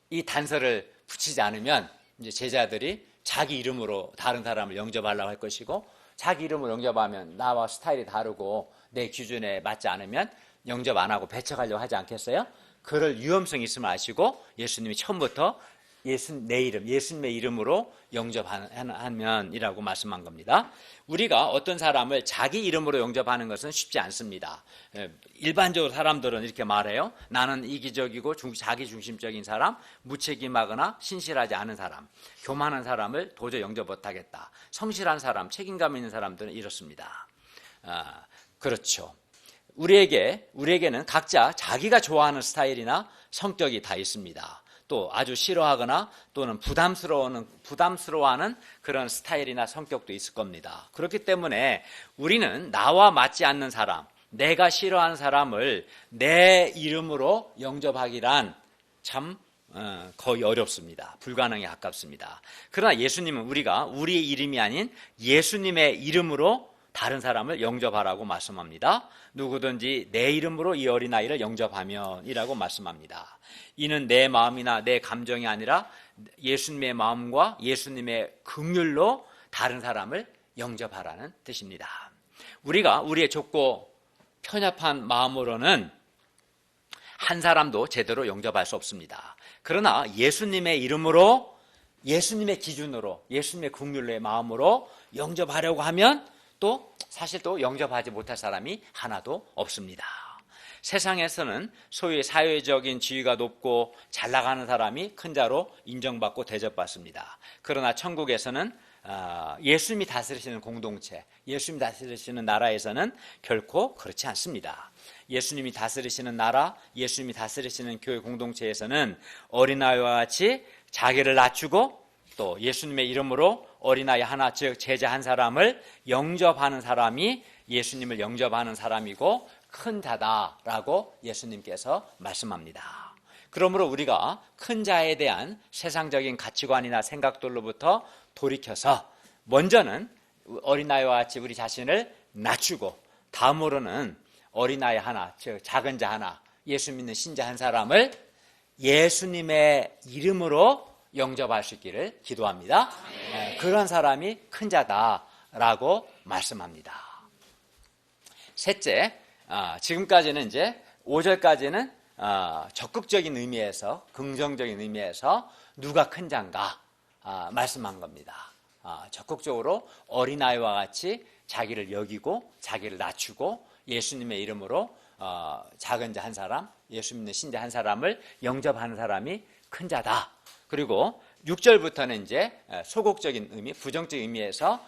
이 단서를 붙이지 않으면 이제 제자들이 자기 이름으로 다른 사람을 영접하려고 할 것이고, 자기 이름으로 영접하면 나와 스타일이 다르고 내 기준에 맞지 않으면 영접 안 하고 배척하려고 하지 않겠어요? 그럴 위험성이 있음을 아시고 예수님이 처음부터 내 이름, 예수님의 이름으로 영접하면이라고 말씀한 겁니다. 우리가 어떤 사람을 자기 이름으로 영접하는 것은 쉽지 않습니다. 일반적으로 사람들은 이렇게 말해요. 나는 이기적이고 자기중심적인 사람, 무책임하거나 신실하지 않은 사람, 교만한 사람을 도저히 영접 못하겠다. 성실한 사람, 책임감 있는 사람들은 이렇습니다. 그렇죠. 우리에게는 각자 자기가 좋아하는 스타일이나 성격이 다 있습니다. 또 아주 싫어하거나 또는 부담스러워하는 그런 스타일이나 성격도 있을 겁니다. 그렇기 때문에 우리는 나와 맞지 않는 사람, 내가 싫어하는 사람을 내 이름으로 영접하기란 참 거의 어렵습니다. 불가능에 가깝습니다. 그러나 예수님은 우리의 이름이 아닌 예수님의 이름으로 다른 사람을 영접하라고 말씀합니다. 누구든지 내 이름으로 이 어린아이를 영접하면이라고 말씀합니다. 이는 내 마음이나 내 감정이 아니라 예수님의 마음과 예수님의 긍휼로 다른 사람을 영접하라는 뜻입니다. 우리가 우리의 좁고 편협한 마음으로는 한 사람도 제대로 영접할 수 없습니다. 그러나 예수님의 이름으로, 예수님의 기준으로, 예수님의 긍휼의 마음으로 영접하려고 하면 사실 영접하지 못할 사람이 하나도 없습니다. 세상에서는 소위 사회적인 지위가 높고 잘 나가는 사람이 큰 자로 인정받고 대접받습니다. 그러나 천국에서는 예수님이 다스리시는 공동체, 예수님이 다스리시는 나라에서는 결코 그렇지 않습니다. 예수님이 다스리시는 나라, 예수님이 다스리시는 교회 공동체에서는 어린아이와 같이 자기를 낮추고 또 예수님의 이름으로 어린아이 하나, 즉 제자 한 사람을 영접하는 사람이 예수님을 영접하는 사람이고 큰 자다라고 예수님께서 말씀합니다. 그러므로 우리가 큰 자에 대한 세상적인 가치관이나 생각들로부터 돌이켜서 먼저는 어린아이와 같이 우리 자신을 낮추고 다음으로는 어린아이 하나, 즉 작은 자 하나, 예수 믿는 신자 한 사람을 예수님의 이름으로 영접할 수 있기를 기도합니다. 그런 사람이 큰 자다라고 말씀합니다. 셋째, 지금까지는 이제 5절까지는 적극적인 의미에서, 긍정적인 의미에서 누가 큰 자인가 말씀한 겁니다. 적극적으로 어린아이와 같이 자기를 여기고 자기를 낮추고 예수님의 이름으로 작은 자 한 사람, 예수 믿는 신자 한 사람을 영접하는 사람이 큰 자다. 그리고 6절부터는 이제 소극적인 의미, 부정적인 의미에서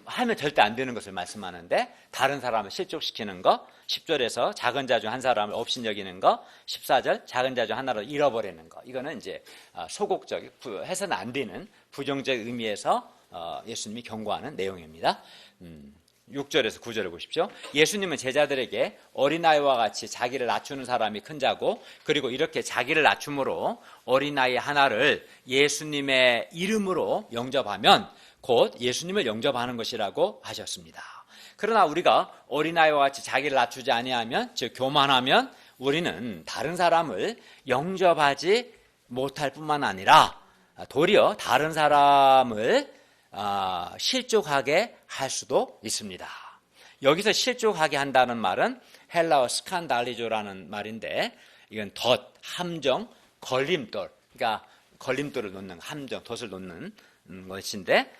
하면 절대 안 되는 것을 말씀하는데 다른 사람을 실족시키는 거, 10절에서 작은 자 중 한 사람을 업신여기는 거, 14절 작은 자 중 하나를 잃어버리는 거. 이거는 이제 소극적인, 해서는 안 되는 부정적 의미에서 예수님이 경고하는 내용입니다. 6절에서 9절을 보십시오. 예수님은 제자들에게 어린아이와 같이 자기를 낮추는 사람이 큰 자고, 그리고 이렇게 자기를 낮춤으로 어린아이 하나를 예수님의 이름으로 영접하면 곧 예수님을 영접하는 것이라고 하셨습니다. 그러나 우리가 어린아이와 같이 자기를 낮추지 아니하면, 즉 교만하면 우리는 다른 사람을 영접하지 못할 뿐만 아니라 도리어 다른 사람을 실족하게 할 수도 있습니다. 여기서 실족하게 한다는 말은 헬라어 스칸달리조라는 말인데, 이건 덫, 함정, 걸림돌, 그러니까 걸림돌을 놓는, 함정, 덫을 놓는 것인데,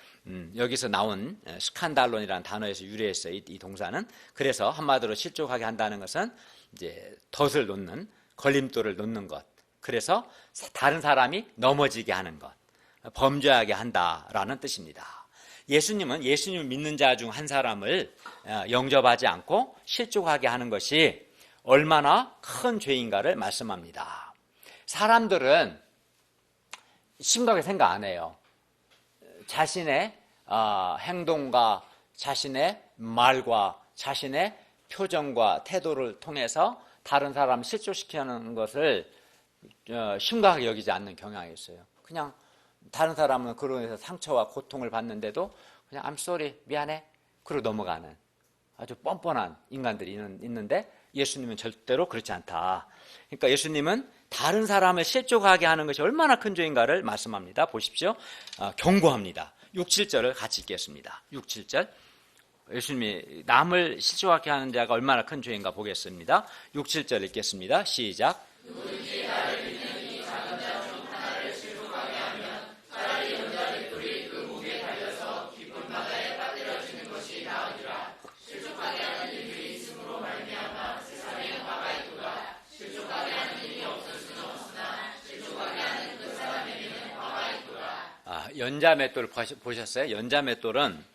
여기서 나온 스칸달론이라는 단어에서 유래했어요. 이 동사는. 그래서 한마디로 실족하게 한다는 것은 이제 덫을 놓는, 걸림돌을 놓는 것. 그래서 다른 사람이 넘어지게 하는 것, 범죄하게 한다라는 뜻입니다. 예수님은 예수님을 믿는 자 중 한 사람을 영접하지 않고 실족하게 하는 것이 얼마나 큰 죄인가를 말씀합니다. 사람들은 심각하게 생각 안 해요. 자신의 행동과 자신의 말과 자신의 표정과 태도를 통해서 다른 사람을 실족시키는 것을 심각하게 여기지 않는 경향이 있어요. 그냥 다른 사람은 그로 인해서 상처와 고통을 받는데도 그냥 I'm sorry, 미안해, 그러고 넘어가는 아주 뻔뻔한 인간들이 있는데 예수님은 절대로 그렇지 않다. 그러니까 예수님은 다른 사람을 실족하게 하는 것이 얼마나 큰 죄인가를 말씀합니다. 보십시오. 경고합니다. 6, 7절을 같이 읽겠습니다. 6, 7절. 예수님이 남을 실족하게 하는 자가 얼마나 큰 죄인가 보겠습니다. 6, 7절 읽겠습니다. 시작. 누구든지 나를 믿는 이 작은 자 중 하나를 실족하게 하면 차라리 연자맷돌이 그 목에 달려서 깊은 바다에 빠뜨려지는 것이 나으니라. 실족하게 하는 일들이 있음으로 말미암아 세상에 화가 있도다. 실족하게 하는 일이 없을 수는 없으나 실족하게 하는 그 사람에게는 화가 있도다. 연자맷돌 보셨어요? 연자맷돌은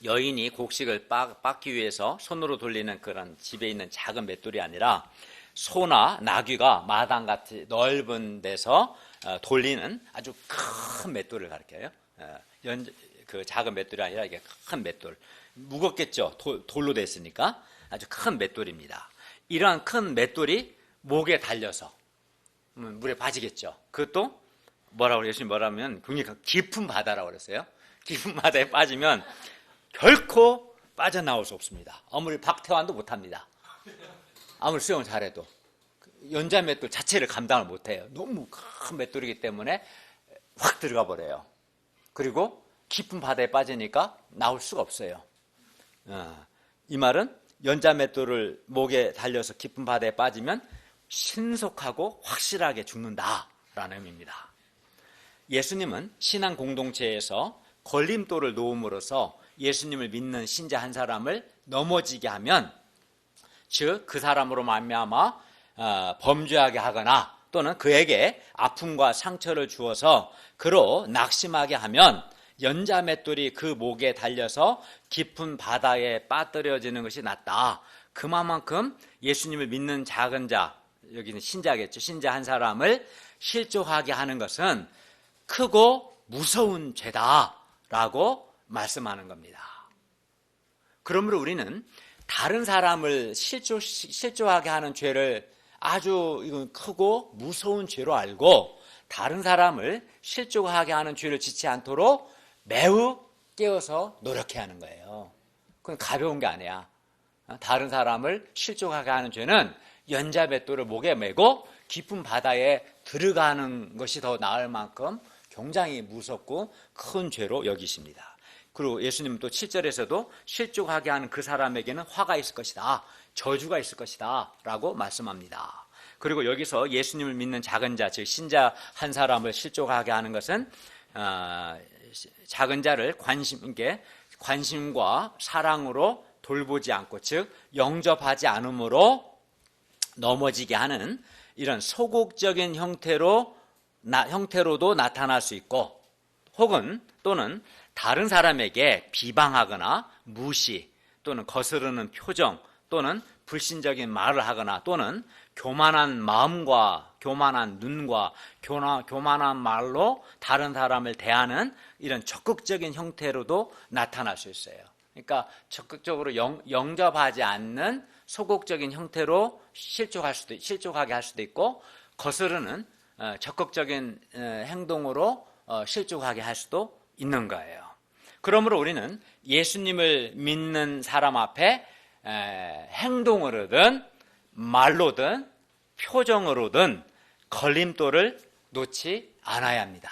여인이 곡식을 빻기 위해서 손으로 돌리는 그런 집에 있는 작은 맷돌이 아니라 소나 나귀가 마당같이 넓은 데서 돌리는 아주 큰 맷돌을 가리켜요. 그 작은 맷돌이 아니라 이게 큰 맷돌. 무겁겠죠? 돌로 됐으니까 아주 큰 맷돌입니다. 이러한 큰 맷돌이 목에 달려서 물에 빠지겠죠. 그것도 예수님 뭐라면 굉장히 깊은 바다라고 그랬어요. 깊은 바다에 빠지면 결코 빠져나올 수 없습니다. 아무리 박태환도 못합니다. 아무리 수영을 잘해도 연자 맷돌 자체를 감당을 못해요. 너무 큰 맷돌이기 때문에 확 들어가 버려요. 그리고 깊은 바다에 빠지니까 나올 수가 없어요. 이 말은 연자 맷돌을 목에 달려서 깊은 바다에 빠지면 신속하고 확실하게 죽는다라는 의미입니다. 예수님은 신앙 공동체에서 걸림돌을 놓음으로써 예수님을 믿는 신자 한 사람을 넘어지게 하면, 즉 그 사람으로 말미암아 범죄하게 하거나 또는 그에게 아픔과 상처를 주어서 그로 낙심하게 하면 연자맷돌이 그 목에 달려서 깊은 바다에 빠뜨려지는 것이 낫다. 그만큼 예수님을 믿는 작은 자, 여기는 신자겠죠. 신자 한 사람을 실족하게 하는 것은 크고 무서운 죄다라고 말씀하는 겁니다. 그러므로 우리는 다른 사람을 실족하게 하는 죄를 아주 이건 크고 무서운 죄로 알고 다른 사람을 실족하게 하는 죄를 짓지 않도록 매우 깨어서 노력해야 하는 거예요. 그건 가벼운 게 아니야. 다른 사람을 실족하게 하는 죄는 연자맷돌을 목에 메고 깊은 바다에 들어가는 것이 더 나을 만큼 굉장히 무섭고 큰 죄로 여기십니다. 그리고 예수님은 또 7절에서도 실족하게 하는 그 사람에게는 화가 있을 것이다, 저주가 있을 것이다 라고 말씀합니다. 그리고 여기서 예수님을 믿는 작은 자, 즉 신자 한 사람을 실족하게 하는 것은 작은 자를 관심과 사랑으로 돌보지 않고, 즉 영접하지 않음으로 넘어지게 하는 이런 소극적인 형태로도 나타날 수 있고, 혹은 또는 다른 사람에게 비방하거나 무시 또는 거스르는 표정 또는 불신적인 말을 하거나 또는 교만한 마음과 교만한 눈과 교만한 말로 다른 사람을 대하는 이런 적극적인 형태로도 나타날 수 있어요. 그러니까 적극적으로 영접하지 않는 소극적인 형태로 실족하게 할 수도 있고, 거스르는 적극적인 행동으로 실족하게 할 수도 있는 거예요. 그러므로 우리는 예수님을 믿는 사람 앞에 행동으로든 말로든 표정으로든 걸림돌을 놓지 않아야 합니다.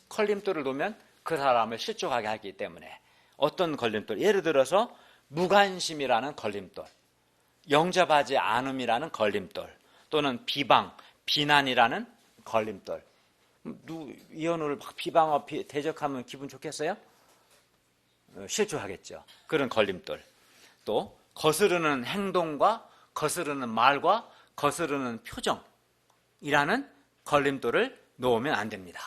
걸림돌을 놓으면 그 사람을 실족하게 하기 때문에. 어떤 걸림돌? 예를 들어서 무관심이라는 걸림돌, 영접하지 않음이라는 걸림돌, 또는 비난이라는 걸림돌. 이현우를 막 비방하고 대적하면 기분 좋겠어요? 실족하겠죠. 그런 걸림돌. 또 거스르는 행동과 거스르는 말과 거스르는 표정이라는 걸림돌을 놓으면 안 됩니다.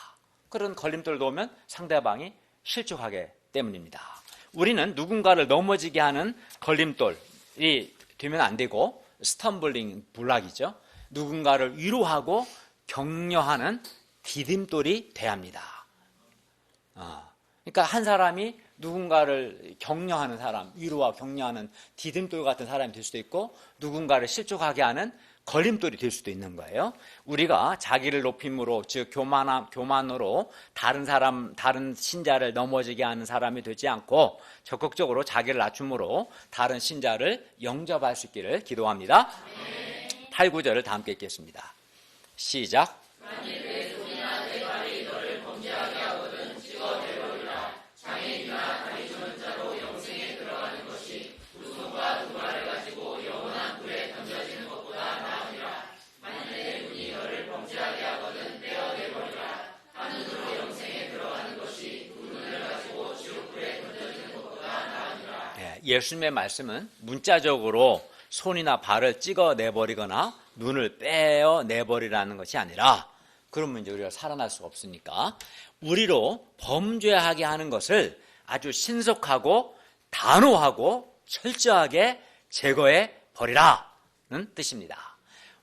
그런 걸림돌을 놓으면 상대방이 실족하기 때문입니다. 우리는 누군가를 넘어지게 하는 걸림돌이 되면 안 되고, 스텀블링 블락이죠. 누군가를 위로하고 격려하는 디딤돌이 돼야 합니다. 그러니까 한 사람이 누군가를 격려하는 사람, 위로와 격려하는 디딤돌 같은 사람이 될 수도 있고, 누군가를 실족하게 하는 걸림돌이 될 수도 있는 거예요. 우리가 자기를 높임으로, 즉 교만으로 다른 신자를 넘어지게 하는 사람이 되지 않고 적극적으로 자기를 낮춤으로 다른 신자를 영접할 수 있기를 기도합니다. 8, 9절을 다 함께 읽겠습니다. 시작. 예수님의 말씀은 문자적으로 손이나 발을 찍어내버리거나 눈을 빼어내버리라는 것이 아니라, 그러면 이제 우리가 살아날 수가 없으니까 우리로 범죄하게 하는 것을 아주 신속하고 단호하고 철저하게 제거해 버리라는 뜻입니다.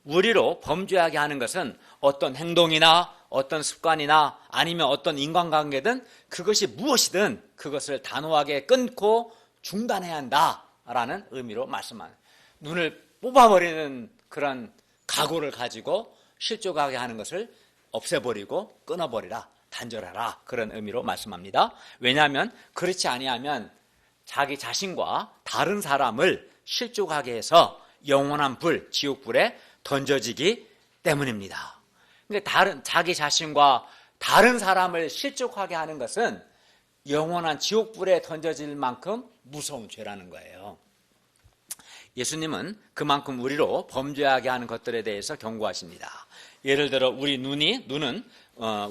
우리로 범죄하게 하는 것은 어떤 행동이나 어떤 습관이나 아니면 어떤 인간관계든 그것이 무엇이든 그것을 단호하게 끊고 중단해야 한다라는 의미로 말씀합니다. 눈을 뽑아버리는 그런 각오를 가지고 실족하게 하는 것을 없애버리고 끊어버리라, 단절하라, 그런 의미로 말씀합니다. 왜냐하면 그렇지 아니하면 자기 자신과 다른 사람을 실족하게 해서 영원한 불, 지옥불에 던져지기 때문입니다. 근데 자기 자신과 다른 사람을 실족하게 하는 것은 영원한 지옥불에 던져질 만큼 무서운 죄라는 거예요. 예수님은 그만큼 우리로 범죄하게 하는 것들에 대해서 경고하십니다. 예를 들어 우리 눈은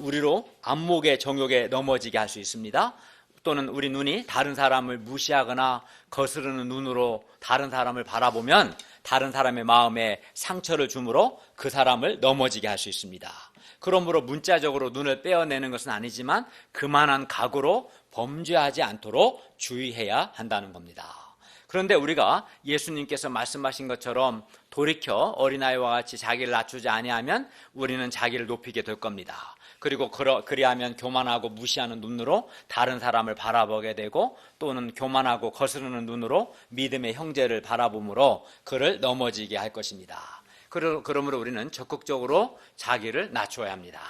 우리로 안목의 정욕에 넘어지게 할 수 있습니다. 또는 우리 눈이 다른 사람을 무시하거나 거스르는 눈으로 다른 사람을 바라보면 다른 사람의 마음에 상처를 주므로 그 사람을 넘어지게 할 수 있습니다. 그러므로 문자적으로 눈을 빼어내는 것은 아니지만 그만한 각오로 범죄하지 않도록 주의해야 한다는 겁니다. 그런데 우리가 예수님께서 말씀하신 것처럼 돌이켜 어린아이와 같이 자기를 낮추지 아니하면 우리는 자기를 높이게 될 겁니다. 그리고 그리하면 교만하고 무시하는 눈으로 다른 사람을 바라보게 되고, 또는 교만하고 거스르는 눈으로 믿음의 형제를 바라보므로 그를 넘어지게 할 것입니다. 그러므로 우리는 적극적으로 자기를 낮춰야 합니다.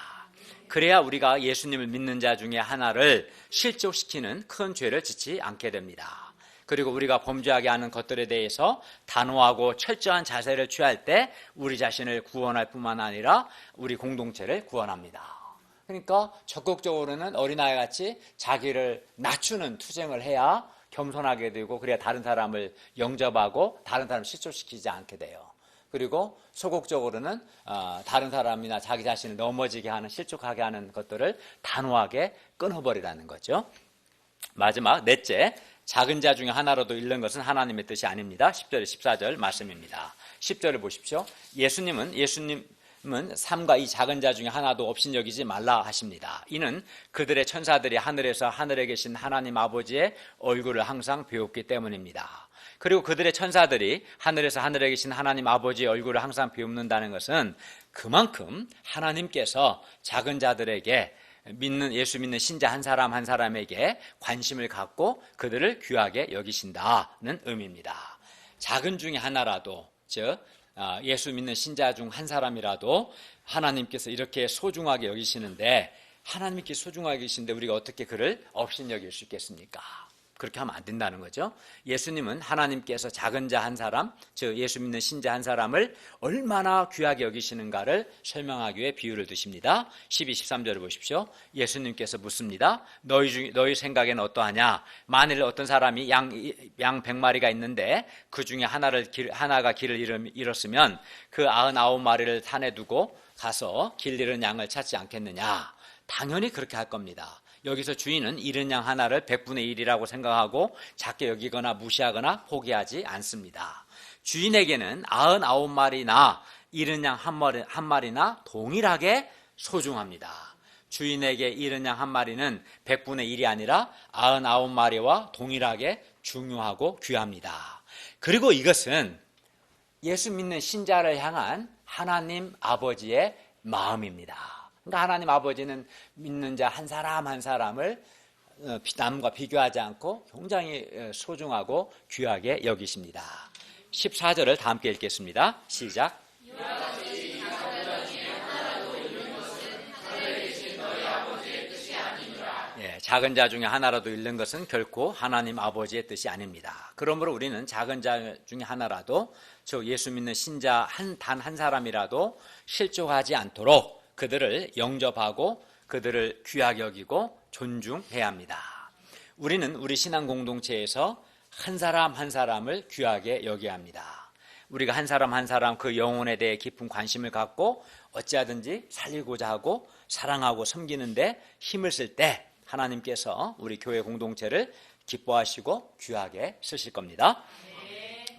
그래야 우리가 예수님을 믿는 자 중에 하나를 실족시키는 큰 죄를 짓지 않게 됩니다. 그리고 우리가 범죄하게 하는 것들에 대해서 단호하고 철저한 자세를 취할 때 우리 자신을 구원할 뿐만 아니라 우리 공동체를 구원합니다. 그러니까 적극적으로는 어린아이같이 자기를 낮추는 투쟁을 해야 겸손하게 되고, 그래야 다른 사람을 영접하고 다른 사람을 실족시키지 않게 돼요. 그리고 소극적으로는 다른 사람이나 자기 자신을 넘어지게 하는, 실족하게 하는 것들을 단호하게 끊어버리라는 거죠. 마지막 넷째, 작은 자 중에 하나로도 잃는 것은 하나님의 뜻이 아닙니다. 10절 14절 말씀입니다. 10절을 보십시오. 예수님은 삼가 이 작은 자 중에 하나도 업신여기지 말라 하십니다. 이는 그들의 천사들이 하늘에서 하늘에 계신 하나님 아버지의 얼굴을 항상 배웠기 때문입니다. 그리고 그들의 천사들이 하늘에서 하늘에 계신 하나님 아버지의 얼굴을 항상 비웃는다는 것은 그만큼 하나님께서 작은 자들에게 예수 믿는 신자 한 사람 한 사람에게 관심을 갖고 그들을 귀하게 여기신다는 의미입니다. 작은 중에 하나라도, 즉 예수 믿는 신자 중 한 사람이라도 하나님께서 이렇게 소중하게 여기시는데, 하나님께 소중하게 계신데 우리가 어떻게 그를 업신여길 수 있겠습니까? 그렇게 하면 안 된다는 거죠. 예수님은 하나님께서 작은 자 한 사람, 즉 예수 믿는 신자 한 사람을 얼마나 귀하게 여기시는가를 설명하기 위해 비유를 드십니다. 12, 13절을 보십시오. 예수님께서 묻습니다. 너희 생각에는 어떠하냐? 만일 어떤 사람이 양 100마리가 있는데 그 중에 하나가 길을 잃었으면 그 99마리를 산에 두고 가서 길 잃은 양을 찾지 않겠느냐? 당연히 그렇게 할 겁니다. 여기서 주인은 잃은 양 하나를 100분의 1이라고 생각하고 작게 여기거나 무시하거나 포기하지 않습니다. 주인에게는 99마리나 잃은 양 한 마리나 동일하게 소중합니다. 주인에게 잃은 양 한 마리는 100분의 1이 아니라 99마리와 동일하게 중요하고 귀합니다. 그리고 이것은 예수 믿는 신자를 향한 하나님 아버지의 마음입니다. 그러니까 하나님 아버지는 믿는 자 한 사람 한 사람을 남과 비교하지 않고 굉장히 소중하고 귀하게 여기십니다. 14절을 다 함께 읽겠습니다. 시작. 예, 작은 자 중에 하나라도 잃는 것은 결코 하나님 아버지의 뜻이 아닙니다. 그러므로 우리는 작은 자 중에 하나라도 저 예수 믿는 신자 단 한 사람이라도 실족하지 않도록 그들을 영접하고 그들을 귀하게 여기고 존중해야 합니다. 우리는 우리 신앙 공동체에서 한 사람 한 사람을 귀하게 여겨야 합니다. 우리가 한 사람 한 사람 그 영혼에 대해 깊은 관심을 갖고 어찌하든지 살리고자 하고 사랑하고 섬기는데 힘을 쓸 때 하나님께서 우리 교회 공동체를 기뻐하시고 귀하게 쓰실 겁니다.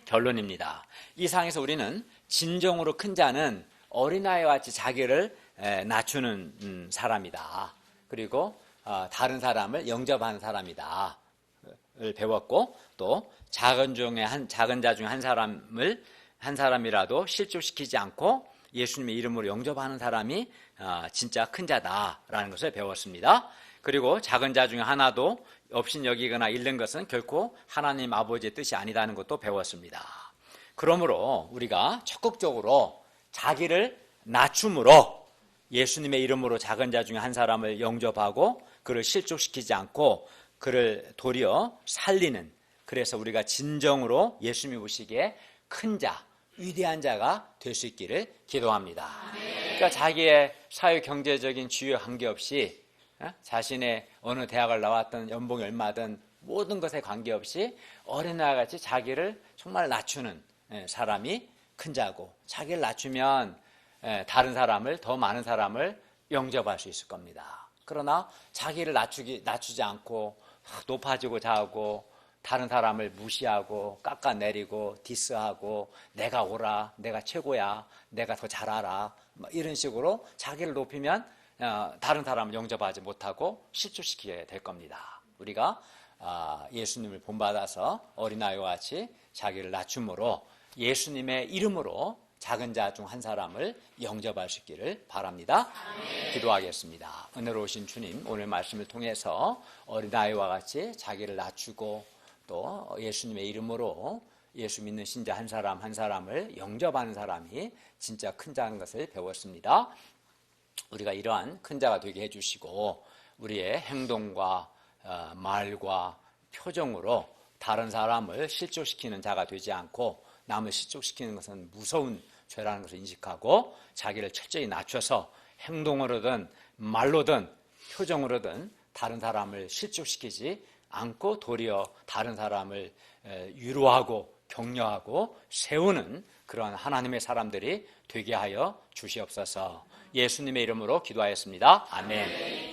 결론입니다. 이 상에서 우리는 진정으로 큰 자는 어린아이와 같이 자기를 낮추는 사람이다. 그리고 다른 사람을 영접하는 사람이다. 를 배웠고 또 작은 자 중에 한 사람이라도 실족시키지 않고 예수님의 이름으로 영접하는 사람이 진짜 큰 자다라는 것을 배웠습니다. 그리고 작은 자 중에 하나도 없인 여기거나 잃는 것은 결코 하나님 아버지의 뜻이 아니다는 것도 배웠습니다. 그러므로 우리가 적극적으로 자기를 낮춤으로 예수님의 이름으로 작은 자 중에 한 사람을 영접하고 그를 실족시키지 않고 그를 도리어 살리는, 그래서 우리가 진정으로 예수님이 보시기에 큰 자, 위대한 자가 될 수 있기를 기도합니다. 그러니까 자기의 사회 경제적인 지위에 관계없이 자신의 어느 대학을 나왔든 연봉이 얼마든 모든 것에 관계없이 어린아이와 같이 자기를 정말 낮추는 사람이 큰 자고, 자기를 낮추면 다른 사람을, 더 많은 사람을 영접할 수 있을 겁니다. 그러나 자기를 낮추지 않고 높아지고자 하고 다른 사람을 무시하고 깎아내리고 디스하고 내가 옳아, 내가 최고야, 내가 더 잘 알아, 이런 식으로 자기를 높이면 다른 사람을 영접하지 못하고 실족시키게 될 겁니다. 우리가 예수님을 본받아서 어린아이와 같이 자기를 낮춤으로 예수님의 이름으로 작은 자 중 한 사람을 영접할 수 있기를 바랍니다. 기도하겠습니다. 은혜로우신 주님, 오늘 말씀을 통해서 어린아이와 같이 자기를 낮추고 또 예수님의 이름으로 예수 믿는 신자 한 사람 한 사람을 영접하는 사람이 진짜 큰 자인 것을 배웠습니다. 우리가 이러한 큰 자가 되게 해주시고 우리의 행동과 말과 표정으로 다른 사람을 실족시키는 자가 되지 않고, 남을 실족시키는 것은 무서운 죄라는 것을 인식하고 자기를 철저히 낮춰서 행동으로든 말로든 표정으로든 다른 사람을 실족시키지 않고 도리어 다른 사람을 위로하고 격려하고 세우는 그런 하나님의 사람들이 되게 하여 주시옵소서. 예수님의 이름으로 기도하였습니다. 아멘.